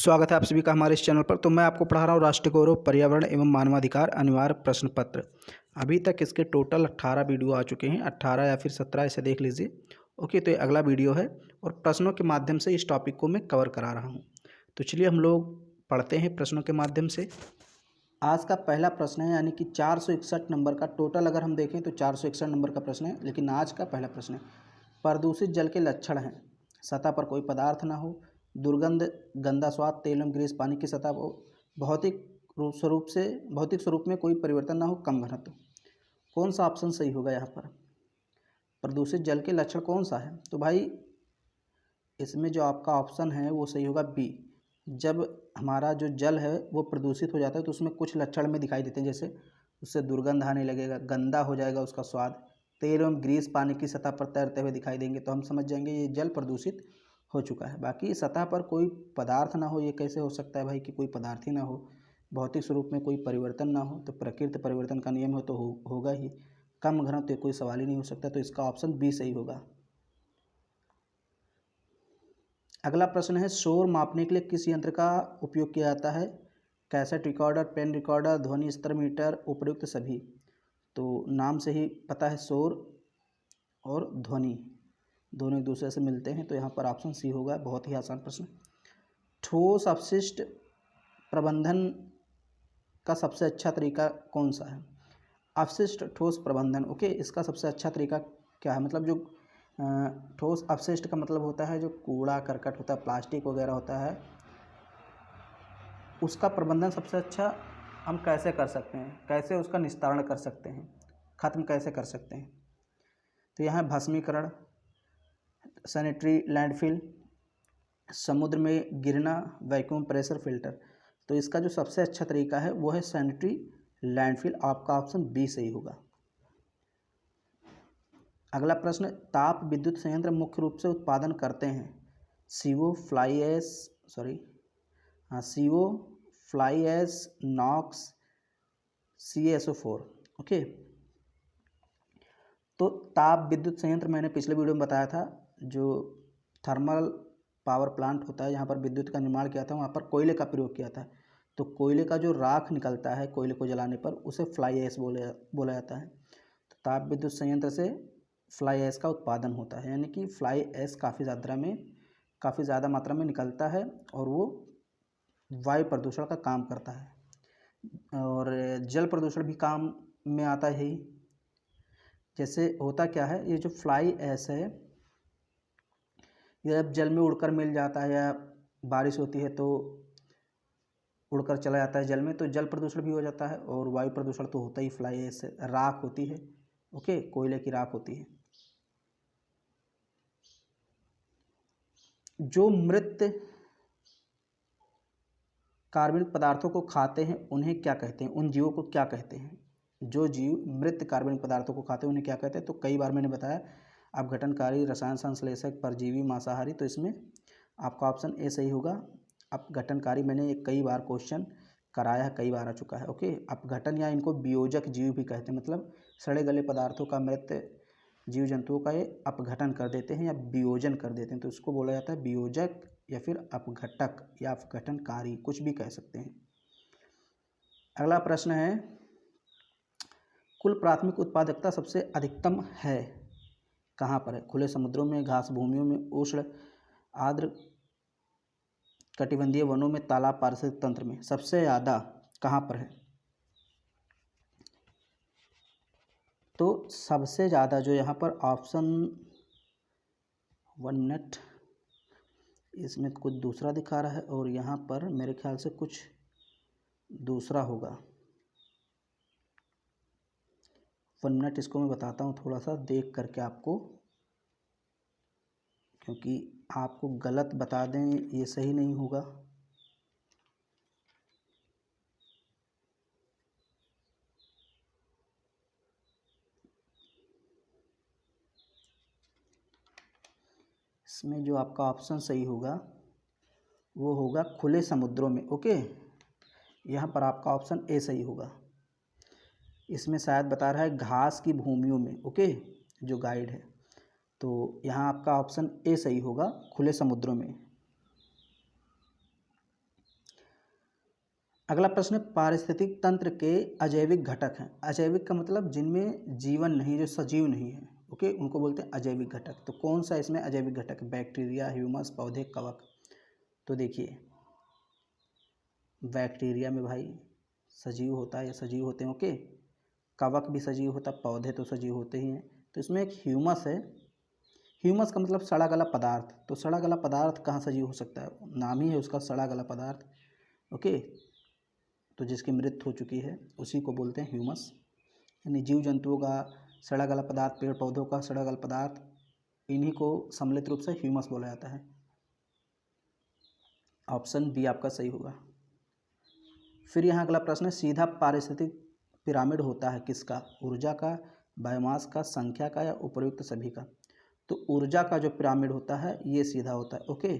स्वागत है आप सभी का हमारे इस चैनल पर। तो मैं आपको पढ़ा रहा हूँ राष्ट्रीय गौरव, पर्यावरण एवं मानवाधिकार अनिवार्य प्रश्न पत्र। अभी तक इसके टोटल 18 वीडियो आ चुके हैं, 18 या फिर 17 ऐसे देख लीजिए। ओके, तो ये अगला वीडियो है और प्रश्नों के माध्यम से इस टॉपिक को मैं कवर करा रहा हूँ। तो चलिए हम लोग पढ़ते हैं प्रश्नों के माध्यम से। आज का पहला प्रश्न है, यानी कि 461 नंबर का टोटल अगर हम देखें तो 461 नंबर का प्रश्न है, लेकिन आज का पहला प्रश्न है। प्रदूषित जल के लक्षण हैं: सतह पर कोई पदार्थ ना हो, दुर्गंध, गंदा स्वाद, तेल एवं ग्रीस, पानी की सतह हो, भौतिक स्वरूप में कोई परिवर्तन ना हो, कम घनत्व। कौन सा ऑप्शन सही होगा यहाँ पर? प्रदूषित जल के लक्षण कौन सा है? तो भाई इसमें जो आपका ऑप्शन है वो सही होगा बी। जब हमारा जो जल है वो प्रदूषित हो जाता है तो उसमें कुछ लक्षण में दिखाई देते हैं, जैसे उससे दुर्गंध आने लगेगा, गंदा हो जाएगा उसका स्वाद, तेल एवं ग्रीस पानी की सतह पर तैरते हुए दिखाई देंगे, तो हम समझ जाएंगे ये जल प्रदूषित हो चुका है। बाकी सतह पर कोई पदार्थ ना हो, ये कैसे हो सकता है भाई कि कोई पदार्थ ही ना हो, भौतिक स्वरूप में कोई परिवर्तन ना हो, तो प्रकृति परिवर्तन का नियम हो तो होगा ही। कम घनत्व तो कोई सवाल ही नहीं हो सकता, तो इसका ऑप्शन बी सही होगा। अगला प्रश्न है, शोर मापने के लिए किस यंत्र का उपयोग किया जाता है? कैसेट रिकॉर्डर, पेन रिकॉर्डर, ध्वनि स्तर मीटर, उपर्युक्त सभी। तो नाम से ही पता है शोर और ध्वनि दोनों एक दूसरे से मिलते हैं, तो यहाँ पर ऑप्शन सी होगा। बहुत ही आसान प्रश्न। ठोस अपशिष्ट प्रबंधन का सबसे अच्छा तरीका कौन सा है? अपशिष्ट ठोस प्रबंधन, ओके, इसका सबसे अच्छा तरीका क्या है? मतलब जो ठोस अपशिष्ट का मतलब होता है जो कूड़ा करकट होता है, प्लास्टिक वगैरह होता है, उसका प्रबंधन सबसे अच्छा हम कैसे कर सकते हैं, कैसे उसका निस्तारण कर सकते हैं, ख़त्म कैसे कर सकते हैं? तो यहाँ भस्मीकरण, सैनिटरी लैंडफिल, समुद्र में गिरना, वैक्यूम प्रेशर फिल्टर। तो इसका जो सबसे अच्छा तरीका है वो है सैनिटरी लैंडफिल। आपका ऑप्शन बी सही होगा। अगला प्रश्न, ताप विद्युत संयंत्र मुख्य रूप से उत्पादन करते हैं CO, fly ash, CO, fly ash, NOx, CaSO4। Okay, तो ताप विद्युत संयंत्र मैंने पिछले वीडियो में बताया था, जो थर्मल पावर प्लांट होता है जहाँ पर विद्युत का निर्माण किया था, वहाँ पर कोयले का प्रयोग किया था। तो कोयले का जो राख निकलता है कोयले को जलाने पर, उसे फ्लाई ऐश बोला जाता है। तो ताप विद्युत संयंत्र से फ्लाई ऐश का उत्पादन होता है, यानी कि फ्लाई ऐश काफ़ी ज़्यादा मात्रा में निकलता है और वो वायु प्रदूषण का काम करता है और जल प्रदूषण भी काम में आता है ही। जैसे होता क्या है, ये जो फ्लाई ऐश है ये जब जल में उड़कर मिल जाता है या बारिश होती है तो उड़कर चला जाता है जल में, तो जल प्रदूषण भी हो जाता है और वायु प्रदूषण तो होता ही फ्लाई ऐश से। राख होती है, ओके, कोयले की राख होती है। जो मृत कार्बनिक पदार्थों को खाते हैं उन्हें क्या कहते हैं? उन जीवों को क्या कहते हैं? जो जीव मृत कार्बनिक पदार्थों को खाते हैं उन्हें क्या कहते हैं? तो कई बार मैंने बताया, अपघटनकारी, रसायन संश्लेषक, परजीवी, मांसाहारी। तो इसमें आपका ऑप्शन ए सही होगा। अपघटनकारी मैंने एक कई बार क्वेश्चन कराया है, कई बार आ चुका है। ओके, अपघटन या इनको वियोजक जीव भी कहते हैं, मतलब सड़े गले पदार्थों का मृत जीव जंतुओं का ये अपघटन कर देते हैं या वियोजन कर देते हैं, तो इसको बोला जाता है वियोजक या फिर अपघटक या अपघटनकारी, कुछ भी कह सकते हैं। अगला प्रश्न है, कुल प्राथमिक उत्पादकता सबसे अधिकतम है कहाँ पर है? खुले समुद्रों में, घास भूमियों में, उष्ण आर्द्र कटिबंधीय वनों में, तालाब पारिस्थितिक तंत्र में। सबसे ज़्यादा कहाँ पर है? तो सबसे ज़्यादा जो यहाँ पर ऑप्शन, 1 मिनट, इसमें कुछ दूसरा दिखा रहा है और यहाँ पर मेरे ख्याल से कुछ दूसरा होगा। 1 मिनट, इसको मैं बताता हूँ थोड़ा सा देख करके आपको, क्योंकि आपको गलत बता दें ये सही नहीं होगा। इसमें जो आपका ऑप्शन सही होगा वो होगा खुले समुद्रों में। ओके, यहाँ पर आपका ऑप्शन ए सही होगा। इसमें शायद बता रहा है घास की भूमियों में, ओके, जो गाइड है, तो यहाँ आपका ऑप्शन ए सही होगा, खुले समुद्रों में। अगला प्रश्न है, पारिस्थितिक तंत्र के अजैविक घटक हैं। अजैविक का मतलब जिनमें जीवन नहीं, जो सजीव नहीं है, ओके, उनको बोलते हैं अजैविक घटक। तो कौन सा इसमें अजैविक घटक है? बैक्टीरिया, ह्यूमस, पौधे, कवक। तो देखिए, बैक्टीरिया में भाई सजीव होता है या सजीव होते हैं, ओके। कवक भी सजीव होता है, पौधे तो सजीव होते ही हैं। तो इसमें एक ह्यूमस है। ह्यूमस का मतलब सड़ा गला पदार्थ। तो सड़ा गला पदार्थ कहाँ सजीव हो सकता है? नाम ही है उसका, सड़ा गला पदार्थ, ओके। तो जिसकी मृत्यु हो चुकी है उसी को बोलते हैं ह्यूमस। यानी जीव जंतुओं का सड़ा गला पदार्थ, पेड़ पौधों का सड़ा गला पदार्थ, इन्हीं को सम्मिलित रूप से ह्यूमस बोला जाता है। ऑप्शन बी आपका सही होगा। फिर यहाँ अगला प्रश्न है, सीधा पारिस्थितिक पिरामिड होता है किसका? ऊर्जा का, बायोमास का, संख्या का, या उपर्युक्त सभी का? तो ऊर्जा का जो पिरामिड होता है ये सीधा होता है, ओके।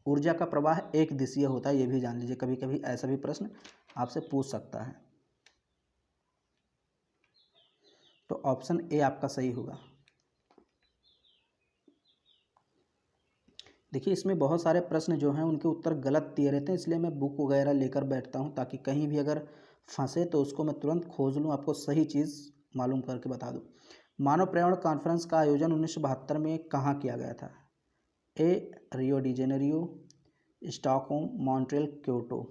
ऊर्जा का प्रवाह एक दिशीय होता है, ये भी जान लीजिए, कभी कभी ऐसा भी प्रश्न आपसे पूछ सकता है। तो ऑप्शन ए आपका सही होगा। देखिए, इसमें बहुत सारे प्रश्न जो हैं उनके उत्तर गलत दिए रहते हैं, इसलिए मैं बुक वगैरह लेकर बैठता हूं ताकि कहीं भी अगर फंसे तो उसको मैं तुरंत खोज लूं, आपको सही चीज़ मालूम करके बता दूं। मानव पर्यावरण कॉन्फ्रेंस का आयोजन 1972 में कहाँ किया गया था? A Rio de Janeiro, Stockholm, Montreal, Kyoto.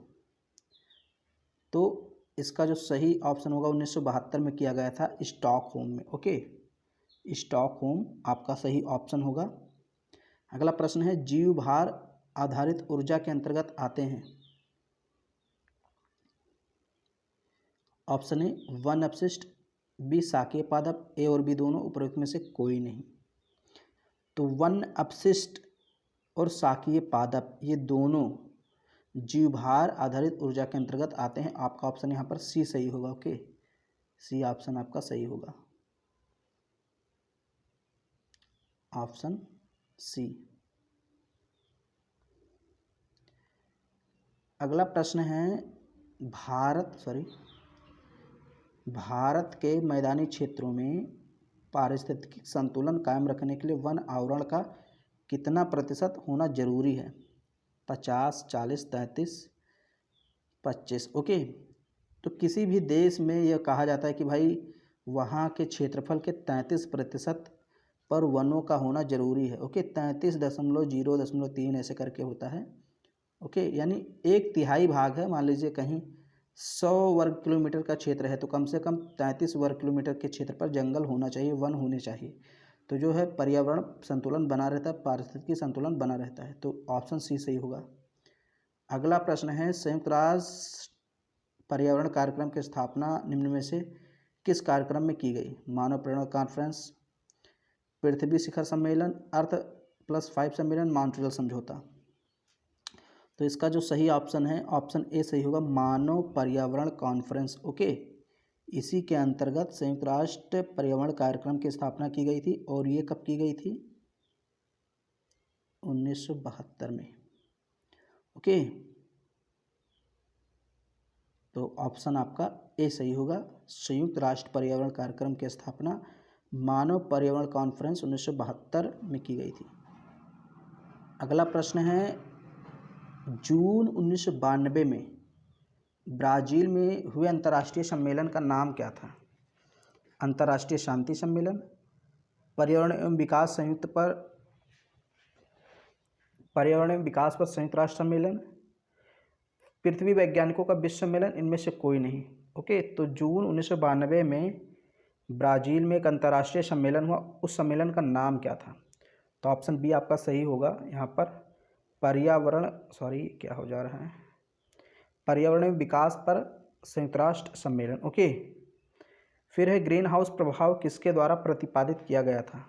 तो इसका जो सही ऑप्शन होगा 1972 में किया गया था स्टॉकहोम में, ओके। स्टॉकहोम आपका सही ऑप्शन होगा। अगला प्रश्न है, जीव भार आधारित ऊर्जा के अंतर्गत आते हैं। ऑप्शन ए वन अपशिष्ट, बी साकीय पादप, ए और बी दोनों, उपरोक्त में से कोई नहीं। तो वन अपशिष्ट और साकीय पादप ये दोनों जीवभार आधारित ऊर्जा के अंतर्गत आते हैं। आपका ऑप्शन यहाँ पर सी सही होगा, ओके। सी ऑप्शन आपका सही होगा, ऑप्शन सी। अगला प्रश्न है, भारत के मैदानी क्षेत्रों में पारिस्थितिक संतुलन कायम रखने के लिए वन आवरण का कितना प्रतिशत होना जरूरी है? 50, 40, 33, 25, ओके। तो किसी भी देश में यह कहा जाता है कि भाई वहाँ के क्षेत्रफल के 33% पर वनों का होना जरूरी है, ओके। 33.0.3 ऐसे करके होता है, ओके। यानी 1/3 भाग है, मान लीजिए कहीं 100 वर्ग किलोमीटर का क्षेत्र है तो कम से कम 33 वर्ग किलोमीटर के क्षेत्र पर जंगल होना चाहिए, वन होने चाहिए। तो जो है पर्यावरण संतुलन बना रहता है, पारिस्थितिकी संतुलन बना रहता है। तो ऑप्शन सी सही होगा। अगला प्रश्न है, संयुक्त राष्ट्र पर्यावरण कार्यक्रम की स्थापना निम्न में से किस कार्यक्रम में की गई? मानव पर्यावरण कॉन्फ्रेंस, पृथ्वी शिखर सम्मेलन, अर्थ प्लस 5 सम्मेलन, मॉन्ट्रियल समझौता। तो इसका जो सही ऑप्शन है, ऑप्शन ए सही होगा, मानव पर्यावरण कॉन्फ्रेंस, ओके। इसी के अंतर्गत संयुक्त राष्ट्र पर्यावरण कार्यक्रम की स्थापना की गई थी, और ये कब की गई थी? 1972 में, ओके। तो ऑप्शन आपका ए सही होगा, संयुक्त राष्ट्र पर्यावरण कार्यक्रम की स्थापना मानव पर्यावरण कॉन्फ्रेंस 1972 में की गई थी। अगला प्रश्न है, जून 1992 में ब्राज़ील में हुए अंतर्राष्ट्रीय सम्मेलन का नाम क्या था? अंतर्राष्ट्रीय शांति सम्मेलन, पर्यावरण एवं विकास पर संयुक्त राष्ट्र सम्मेलन, पृथ्वी वैज्ञानिकों का विश्व सम्मेलन, इनमें से कोई नहीं, ओके। तो जून 1992 में ब्राज़ील में एक अंतर्राष्ट्रीय सम्मेलन हुआ, उस सम्मेलन का नाम क्या था? तो ऑप्शन बी आपका सही होगा। यहाँ पर पर्यावरण एवं विकास पर संयुक्त राष्ट्र सम्मेलन, ओके। फिर है, ग्रीन हाउस प्रभाव किसके द्वारा प्रतिपादित किया गया था?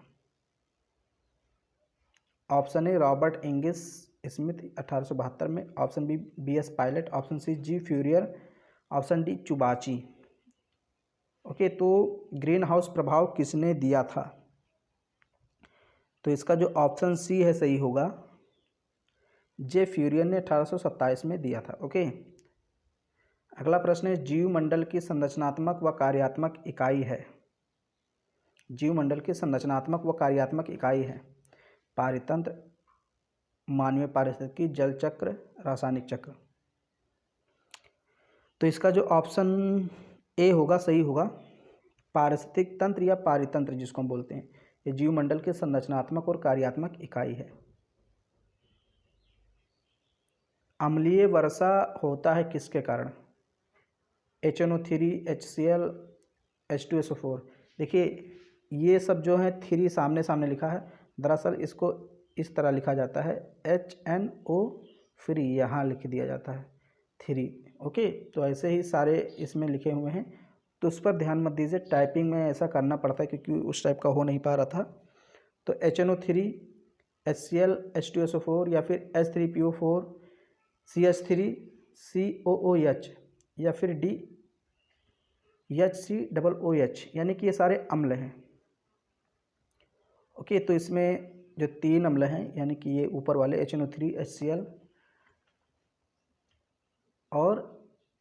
Option A Robert Ingis Smith 1872 में, option B BS Pilot, option C G Fourier, option D Chubachi, okay. तो ग्रीन हाउस प्रभाव किसने दिया था? तो इसका जो ऑप्शन सी है सही होगा, जे फ्यूरियर ने 1827 में दिया था, ओके। अगला प्रश्न है, जीवमंडल की संरचनात्मक व कार्यात्मक इकाई है। जीवमंडल की संरचनात्मक व कार्यात्मक इकाई है पारितंत्र, मानवीय पारिस्थितिकी, जल चक्र, रासायनिक चक्र। तो इसका जो ऑप्शन ए होगा सही होगा, पारिस्थितिक तंत्र या पारितंत्र जिसको हम बोलते हैं, ये जीवमंडल के संरचनात्मक और कार्यात्मक इकाई है। अम्लीय वर्षा होता है किसके कारण? HNO3, HCl, H2SO4। देखिए ये सब जो है 3 सामने सामने लिखा है, दरअसल इसको इस तरह लिखा जाता है HNO फिर यहाँ लिख दिया जाता है 3। ओके, तो ऐसे ही सारे इसमें लिखे हुए हैं, तो उस पर ध्यान मत दीजिए। टाइपिंग में ऐसा करना पड़ता है क्योंकि उस टाइप का हो नहीं पा रहा था। तो HNO3, HCl, H2SO4 या फिर H3PO4, CH3, COOH या फिर DHCOOH, यानी कि ये सारे अम्ल हैं। ओके, तो इसमें जो 3 अम्ल हैं यानी कि ये ऊपर वाले HNO3, HCl और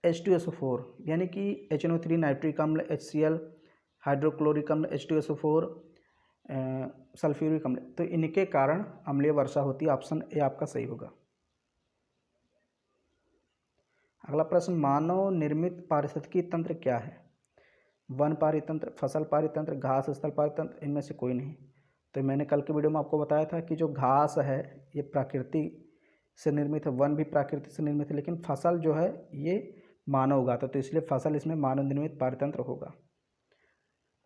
H2SO4, यानी कि HNO3 नाइट्रिक अम्ल, HCl हाइड्रोक्लोरिक अम्ल, H2SO4 सल्फ्यूरिक अम्ल, तो इनके कारण अम्लीय वर्षा होती है। ऑप्शन ए आपका सही होगा। अगला प्रश्न, मानव निर्मित पारिस्थितिकी तंत्र क्या है? वन पारितंत्र, फसल पारितंत्र, घास स्थल पारितंत्र, इनमें से कोई नहीं। तो मैंने कल के वीडियो में आपको बताया था कि जो घास है ये प्रकृति से निर्मित है, वन भी प्रकृति से निर्मित है, लेकिन फसल जो है ये मानव उगाता है, तो इसलिए फसल इसमें मानव निर्मित पारितंत्र होगा।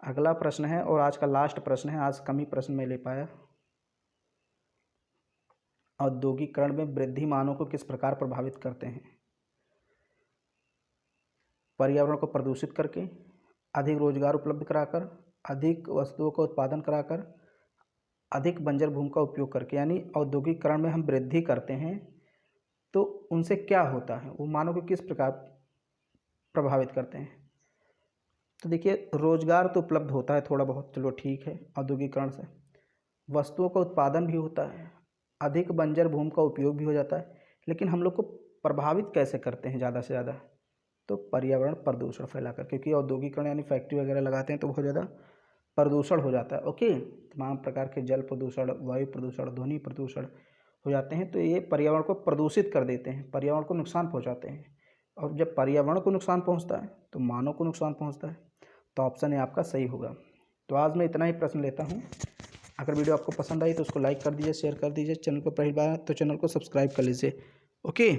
अगला प्रश्न है और आज का लास्ट प्रश्न है, आज कम ही प्रश्न में ले पाया। औद्योगिकरण में वृद्धि मानव को किस प्रकार प्रभावित करते हैं? पर्यावरण को प्रदूषित करके, अधिक रोजगार उपलब्ध कराकर, अधिक वस्तुओं का उत्पादन कराकर, अधिक बंजर भूमि का उपयोग करके। यानी औद्योगिकरण में हम वृद्धि करते हैं तो उनसे क्या होता है, वो मानव को किस प्रकार प्रभावित करते हैं? तो देखिए रोजगार तो उपलब्ध होता है थोड़ा बहुत, चलो ठीक है, औद्योगिकरण से वस्तुओं का उत्पादन भी होता है, अधिक बंजर भूमि का उपयोग भी हो जाता है, लेकिन हम लोग को प्रभावित कैसे करते हैं ज़्यादा से ज़्यादा? तो पर्यावरण प्रदूषण फैलाकर, क्योंकि औद्योगिकरण यानी फैक्ट्री वगैरह लगाते हैं तो बहुत ज़्यादा प्रदूषण हो जाता है। ओके, तमाम प्रकार के जल प्रदूषण, वायु प्रदूषण, ध्वनि प्रदूषण हो जाते हैं, तो ये पर्यावरण को प्रदूषित कर देते हैं, पर्यावरण को नुकसान पहुंचाते हैं। और जब पर्यावरण को नुकसान पहुंचता है तो मानव को नुकसान पहुंचता है, तो ऑप्शन ए आपका सही होगा। तो आज मैं इतना ही प्रश्न लेता हूँ। अगर वीडियो आपको पसंद आई तो उसको लाइक कर दीजिए, शेयर कर दीजिए, चैनल को पहली बार तो चैनल को सब्सक्राइब कर लीजिए। ओके।